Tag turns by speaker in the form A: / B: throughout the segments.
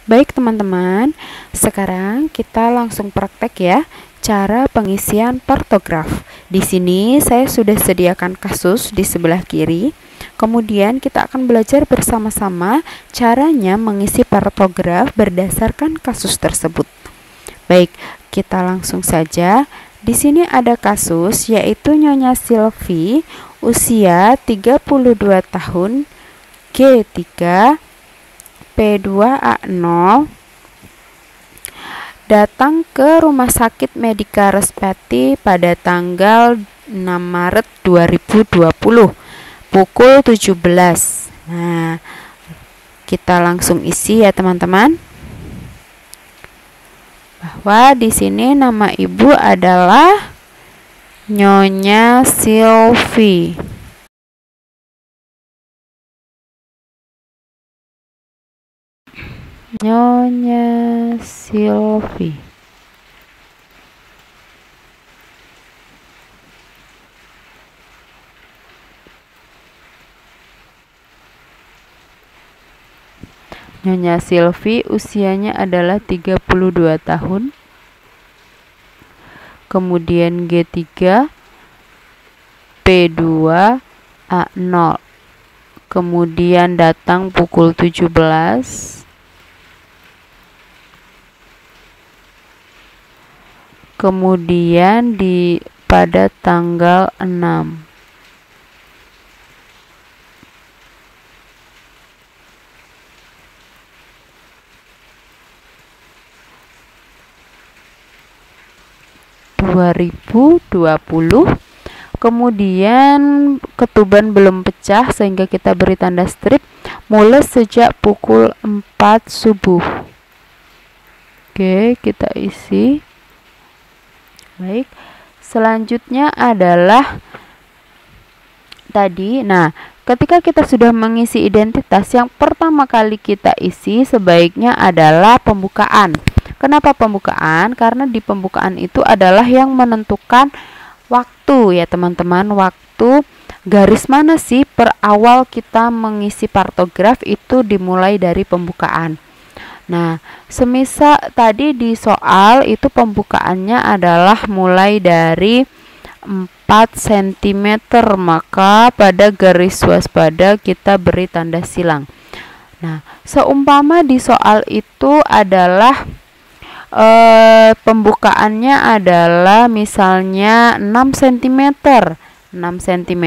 A: Baik teman-teman, sekarang kita langsung praktek ya cara pengisian partograf. Di sini saya sudah sediakan kasus di sebelah kiri. Kemudian kita akan belajar bersama-sama caranya mengisi partograf berdasarkan kasus tersebut. Baik, kita langsung saja. Di sini ada kasus yaitu Nyonya Silvi, usia 32 tahun, G3 P2A0, datang ke Rumah Sakit Medika Respati pada tanggal 6 Maret 2020 pukul 17. Nah, kita langsung isi ya teman-teman. Bahwa di sini nama ibu adalah Nyonya Silvi. Nyonya Silvi. Nyonya Silvi usianya adalah 32 tahun. Kemudian G3 P2A0. Kemudian datang pukul 17. Kemudian pada tanggal 6. Kemudian ketuban belum pecah sehingga kita beri tanda strip, mulai sejak pukul 4 subuh. Oke, kita isi. Baik, selanjutnya adalah tadi. Nah, ketika kita sudah mengisi identitas, yang pertama kali kita isi sebaiknya adalah pembukaan. Kenapa pembukaan? Karena di pembukaan itu adalah yang menentukan waktu ya teman-teman. Waktu garis mana sih per awal kita mengisi partograf itu dimulai dari pembukaan. Nah, semisal tadi di soal itu pembukaannya adalah mulai dari 4 cm, maka pada garis waspada kita beri tanda silang. Nah, seumpama di soal itu adalah pembukaannya adalah misalnya 6 cm. 6 cm,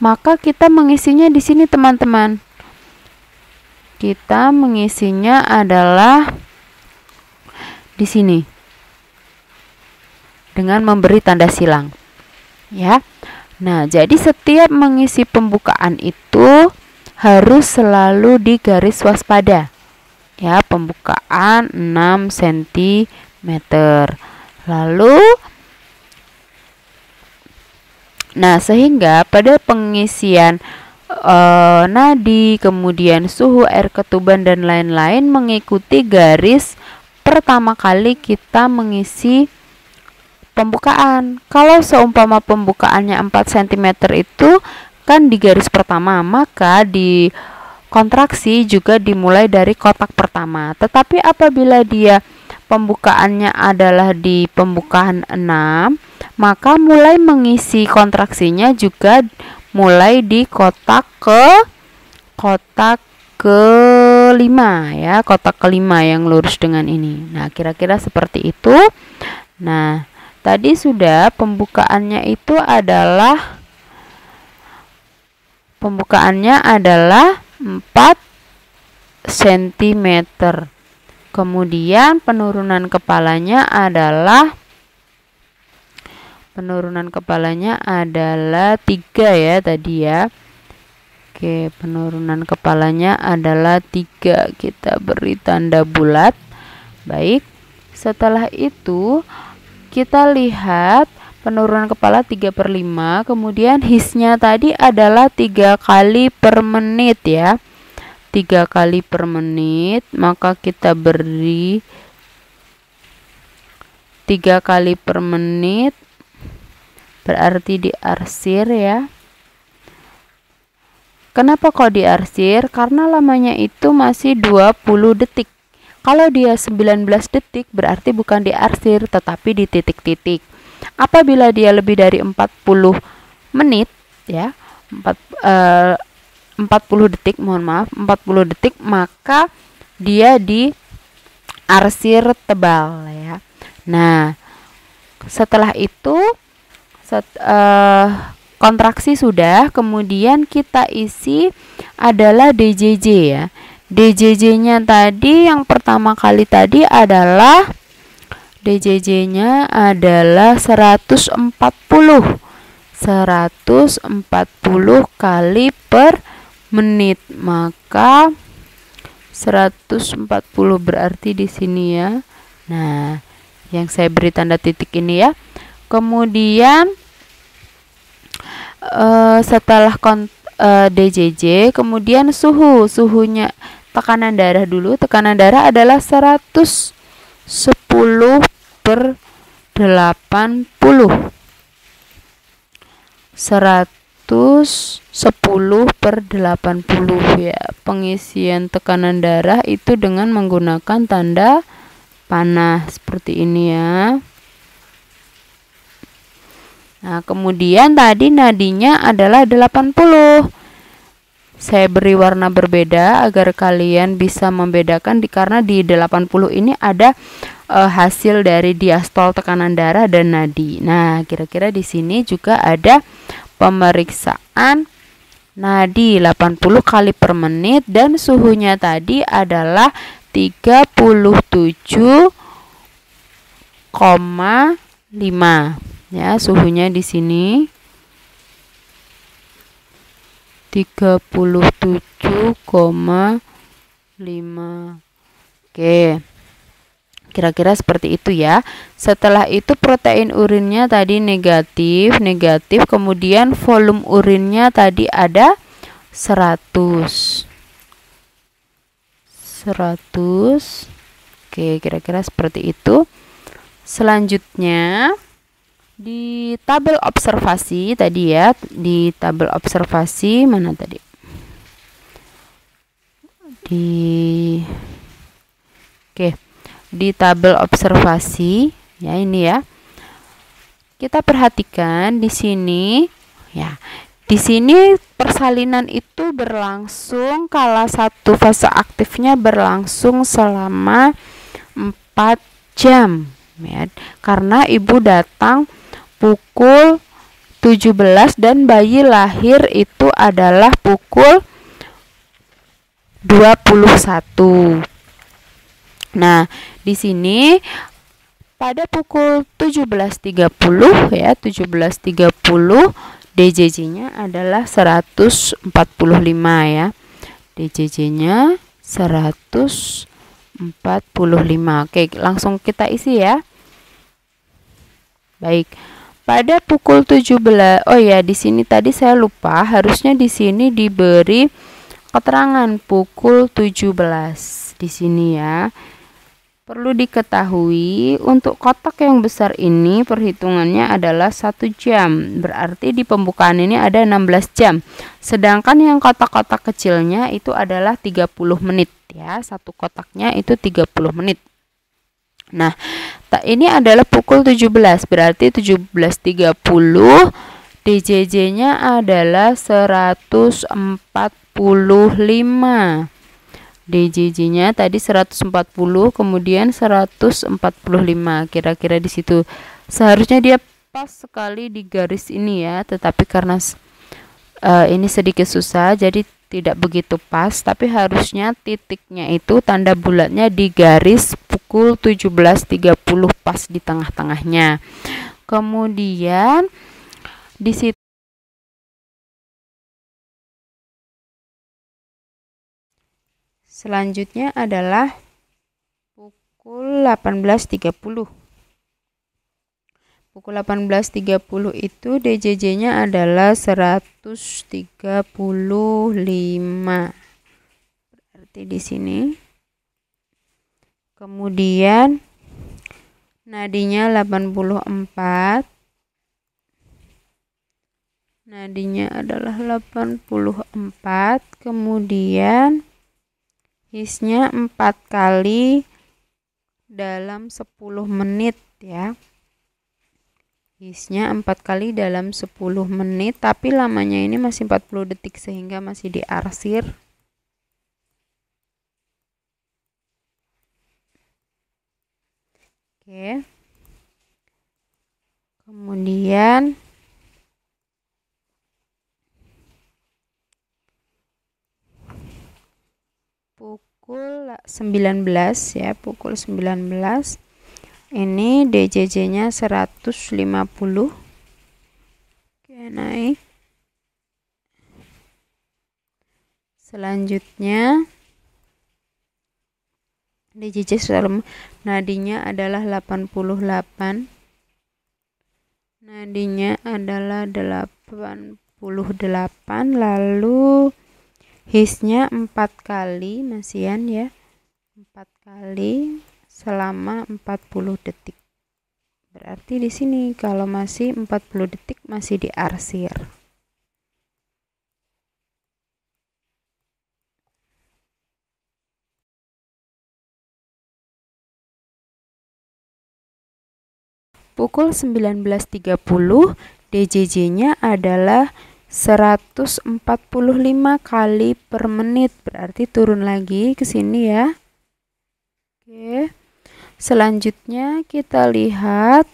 A: maka kita mengisinya di sini teman-teman. Kita mengisinya adalah di sini dengan memberi tanda silang. Ya. Nah, jadi setiap mengisi pembukaan itu harus selalu di garis waspada. Ya, pembukaan 6 cm. Lalu sehingga pada pengisian nadi, kemudian suhu, air ketuban dan lain-lain mengikuti garis pertama kali kita mengisi pembukaan. Kalau seumpama pembukaannya 4 cm itu kan di garis pertama, maka di kontraksi juga dimulai dari kotak pertama. Tetapi apabila dia pembukaannya adalah di pembukaan 6, maka mulai mengisi kontraksinya juga mulai di kotak kelima ya, kotak kelima yang lurus dengan ini. Nah, kira-kira seperti itu. Nah, tadi sudah pembukaannya adalah 4 cm. Kemudian penurunan kepalanya adalah 3 ya tadi ya. Oke, penurunan kepalanya adalah 3. Kita beri tanda bulat. Baik. Setelah itu kita lihat penurunan kepala 3/5. Kemudian hisnya tadi adalah 3 kali per menit ya. 3 kali per menit, maka kita beri 3 kali per menit berarti diarsir ya. Kenapa kok diarsir? Karena lamanya itu masih 20 detik. Kalau dia 19 detik berarti bukan diarsir tetapi di titik-titik. Apabila dia lebih dari 40 menit ya, 40 detik, mohon maaf, 40 detik, maka dia diarsir tebal ya. Nah, setelah itu kontraksi sudah, kemudian kita isi adalah DJJ ya. DJJ-nya tadi yang pertama kali tadi adalah DJJ-nya adalah 140 kali per menit, maka 140 berarti di sini ya. Nah, yang saya beri tanda titik ini ya. Kemudian setelah DJJ, kemudian suhunya, tekanan darah dulu. Tekanan darah adalah 110 per 80. 110 per 80 ya. Pengisian tekanan darah itu dengan menggunakan tanda panah seperti ini ya. Nah, kemudian tadi nadinya adalah 80. Saya beri warna berbeda agar kalian bisa membedakan karena di 80 ini ada hasil dari diastol tekanan darah dan nadi. Nah, kira-kira di sini juga ada pemeriksaan nadi 80 kali per menit dan suhunya tadi adalah 37,5 ya. Suhunya di sini 37,5. Oke. Kira-kira seperti itu ya. Setelah itu protein urinnya tadi negatif, kemudian volume urinnya tadi ada 100. Oke, kira-kira seperti itu. Selanjutnya di tabel observasi tadi ya, di tabel observasi mana tadi? Di tabel observasi ya, ini ya. Kita perhatikan di sini ya. Di sini persalinan itu berlangsung, kala satu fase aktifnya berlangsung selama 4 jam ya. Karena ibu datang pukul 17 dan bayi lahir itu adalah pukul 21. Nah, di sini pada pukul 17.30 ya, 17.30 DJJ-nya adalah 145 ya. DJJ-nya 145. Oke, langsung kita isi ya. Baik. Pada pukul 17, oh ya, di sini tadi saya lupa, harusnya di sini diberi keterangan pukul 17 di sini ya. Perlu diketahui untuk kotak yang besar ini perhitungannya adalah 1 jam. Berarti di pembukaan ini ada 16 jam. Sedangkan yang kotak-kotak kecilnya itu adalah 30 menit ya. Satu kotaknya itu 30 menit. Nah, ini adalah pukul 17, berarti 17.30 DJJ-nya adalah 145. DJJ-nya tadi 140, kemudian 145. Kira-kira di situ. Seharusnya dia pas sekali di garis ini ya, tetapi karena ini sedikit susah jadi tidak begitu pas, tapi harusnya titiknya itu tanda bulatnya di garis pukul 17.30 pas di tengah-tengahnya. Kemudian di situ selanjutnya adalah pukul 18.30. Pukul 18.30 itu DJJ-nya adalah 135. Berarti di sini. Kemudian nadinya 84. Nadinya adalah 84. Kemudian hisnya 4 kali dalam 10 menit ya. Hisnya 4 kali dalam 10 menit, tapi lamanya ini masih 40 detik sehingga masih diarsir. Oke. Kemudian pukul 19 ya, pukul 19 ini DJJ-nya 150. Oke, naik. Selanjutnya DJJ nadinya adalah 88. Nadinya adalah 88, lalu hisnya 4 kali masihan ya. 4 kali selama 40 detik. Berarti di sini kalau masih 40 detik masih diarsir. Pukul 19.30 DJJ-nya adalah 145 kali per menit, berarti turun lagi ke sini ya. Oke. Selanjutnya kita lihat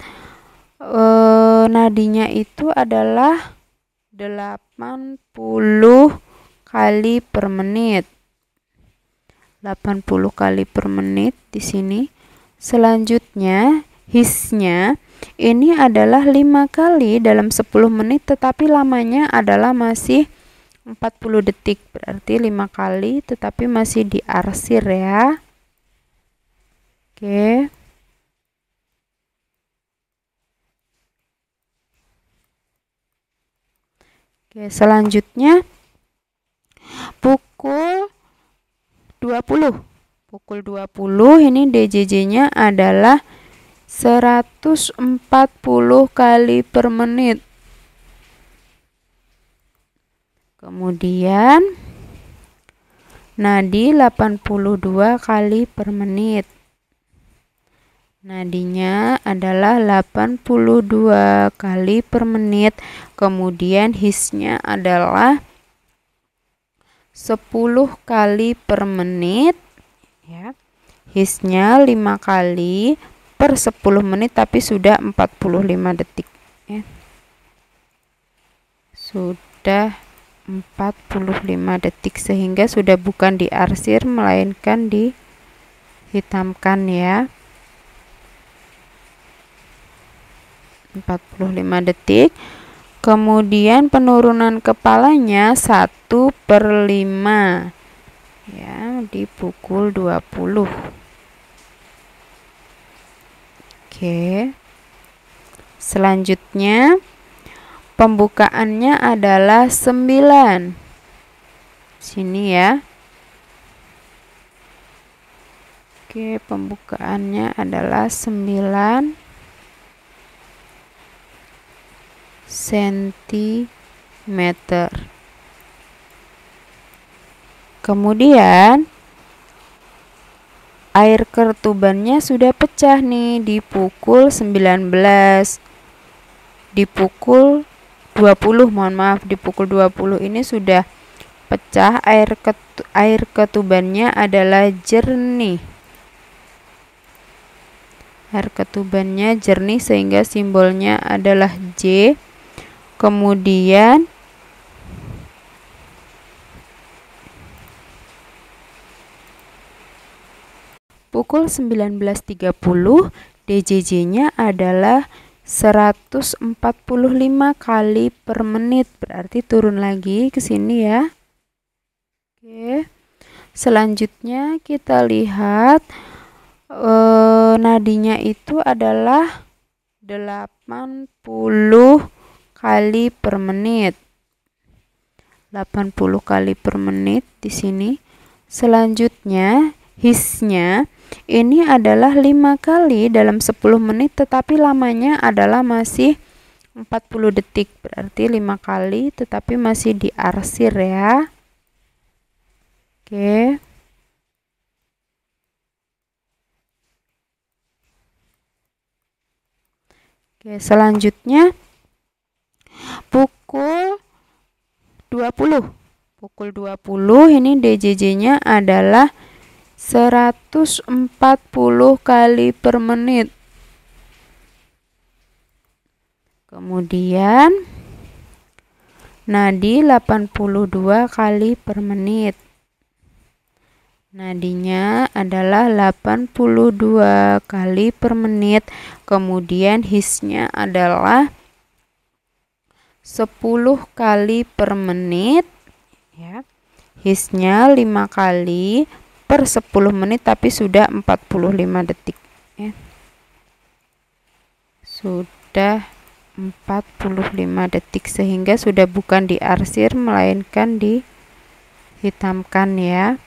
A: nadinya itu adalah 80 kali per menit. 80 kali per menit di sini. Selanjutnya hisnya ini adalah 5 kali dalam 10 menit, tetapi lamanya adalah masih 40 detik. Berarti 5 kali tetapi masih diarsir ya. Oke. Oke, selanjutnya pukul 20. Pukul 20 ini DJJ-nya adalah 140 kali per menit. Kemudian nadi 82 kali per menit. Nadinya adalah 82 kali per menit. Kemudian hisnya adalah 10 kali per menit ya. Hisnya 5 kali per 10 menit tapi sudah 45 detik ya. Sudah 45 detik sehingga sudah bukan diarsir melainkan dihitamkan ya. 45 detik. Kemudian penurunan kepalanya 1/5 ya, di pukul 20. Oke. Selanjutnya pembukaannya adalah 9. Sini ya. Oke, pembukaannya adalah 9 cm. Kemudian air ketubannya sudah pecah nih di pukul 19. Di pukul 20, mohon maaf, di pukul 20 ini sudah pecah, air ketubannya adalah jernih. Air ketubannya jernih sehingga simbolnya adalah J. Kemudian pukul 19.30 DJJ-nya adalah 145 kali per menit, berarti turun lagi ke sini ya. Oke. Selanjutnya kita lihat nadinya itu adalah 80 kali per menit. 80 kali per menit di sini. Selanjutnya hisnya ini adalah 5 kali dalam 10 menit tetapi lamanya adalah masih 40 detik. Berarti 5 kali tetapi masih diarsir ya. Oke. Oke, selanjutnya pukul 20. Pukul 20 ini DJJ-nya adalah 140 kali per menit. Kemudian nadi 82 kali per menit. Nadinya adalah 82 kali per menit. Kemudian hisnya adalah 10 kali per menit ya. Hisnya 5 kali per 10 menit tapi sudah 45 detik ya. Sudah 45 detik sehingga sudah bukan diarsir melainkan dihitamkan ya.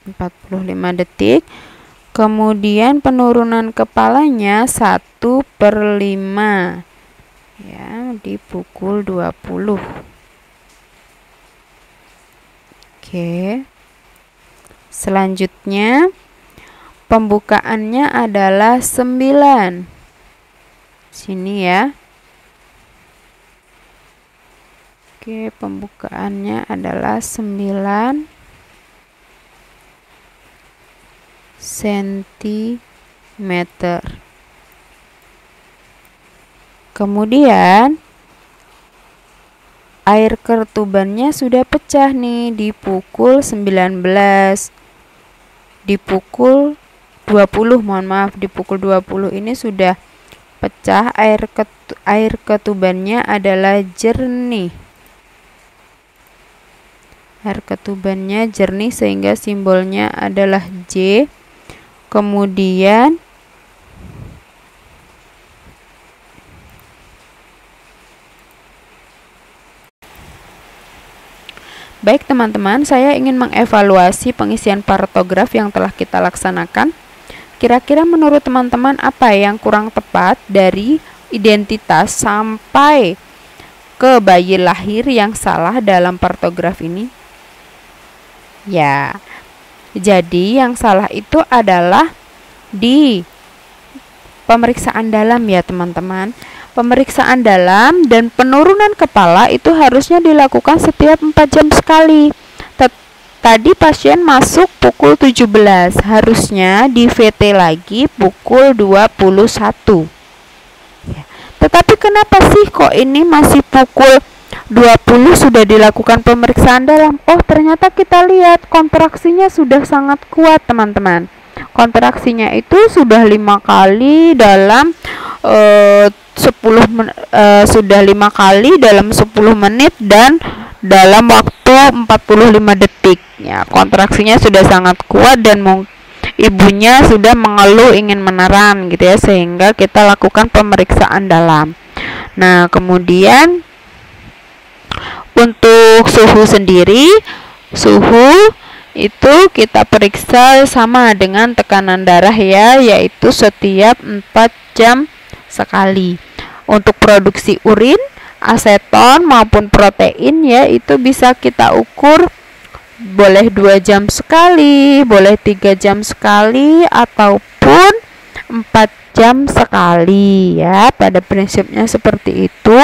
A: 45 detik. Kemudian penurunan kepalanya 1/5 ya, di pukul 20. Oke. Selanjutnya pembukaannya adalah 9. Sini ya. Oke, pembukaannya adalah 9 cm. Kemudian air ketubannya sudah pecah nih di pukul 19. Di pukul 20, mohon maaf, di pukul 20 ini sudah pecah, air ketubannya adalah jernih. Air ketubannya jernih sehingga simbolnya adalah J. Kemudian baik teman-teman, saya ingin mengevaluasi pengisian partograf yang telah kita laksanakan. Kira-kira menurut teman-teman apa yang kurang tepat dari identitas sampai ke bayi lahir yang salah dalam partograf ini? Ya, jadi yang salah itu adalah di pemeriksaan dalam ya teman-teman. Pemeriksaan dalam dan penurunan kepala itu harusnya dilakukan setiap 4 jam sekali. Tadi pasien masuk pukul 17, harusnya di VT lagi pukul 21 ya. Tetapi kenapa sih kok ini masih pukul 20 sudah dilakukan pemeriksaan dalam? Oh, ternyata kita lihat kontraksinya sudah sangat kuat teman-teman. Kontraksinya itu sudah 5 kali dalam 5 kali dalam 10 menit dan dalam waktu 45 detik ya. Kontraksinya sudah sangat kuat dan ibunya sudah mengeluh ingin meneran gitu ya, sehingga kita lakukan pemeriksaan dalam. Nah, kemudian untuk suhu sendiri, suhu itu kita periksa sama dengan tekanan darah ya, yaitu setiap 4 jam sekali. Untuk produksi urin, aseton maupun protein ya, itu bisa kita ukur boleh 2 jam sekali, boleh 3 jam sekali, ataupun 4 jam sekali ya. Pada prinsipnya seperti itu.